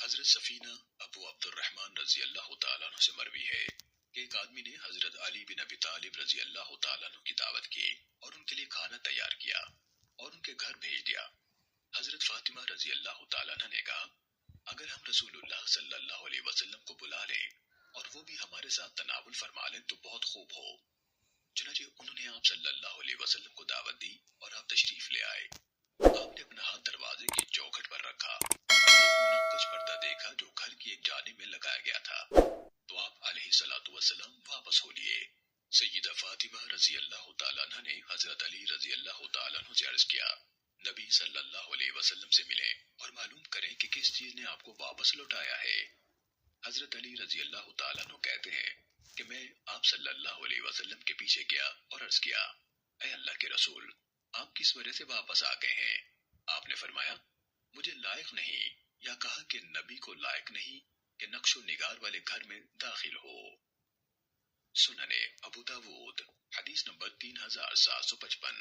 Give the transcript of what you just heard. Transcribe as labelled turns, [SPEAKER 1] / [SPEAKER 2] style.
[SPEAKER 1] حضرت سفینہ ابو عبدالرحمن رضی اللہ تعالیٰ عنہ سے مروی ہے کہ ایک آدمی نے حضرت علی بن ابی طالب رضی اللہ تعالیٰ عنہ کی دعوت کی اور ان کے لیے کھانا تیار کیا اور ان کے گھر بھیج دیا۔ حضرت فاطمہ رضی اللہ تعالیٰ عنہ نے کہا، اگر ہم رسول اللہ صلی اللہ علیہ وسلم کو بلا لیں اور وہ بھی ہمارے ساتھ تناول فرما لیں تو بہت خوب ہو۔ چنانچہ انہوں نے آپ صلی اللہ علیہ وسلم کو دعوت دی اور آپ تشریف لے آئے۔ آپ نے اپنا ہاتھ دروازے کی چوکھٹ پر رکھا اور ایک منقش پردہ دیکھا جو گھر کی ایک جانب میں لگایا گیا تھا، تو آپ علیہ الصلوۃ والسلام واپس ہو لیے۔ سیدہ فاطمہ رضی اللہ تعالیٰ عنہ نے حضرت علی رضی اللہ تعالیٰ عنہ سے عرض کیا، نبی صلی اللہ علیہ وسلم سے ملیں اور معلوم کریں کہ کس چیز نے آپ کو واپس لوٹایا ہے۔ حضرت علی رضی اللہ تعالیٰ عنہ کہتے ہیں کہ میں آپ صلی اللہ علیہ وسلم کے پیچھے گیا اور عرض کیا، اے اللہ کے رسول، آپ کس وجہ سے واپس آ گئے ہیں؟ آپ نے فرمایا، مجھے لائق نہیں، یا کہا کہ نبی کو لائق نہیں کہ نقش و نگار والے گھر میں داخل ہو۔ سنن ابو داود حدیث نمبر 3755۔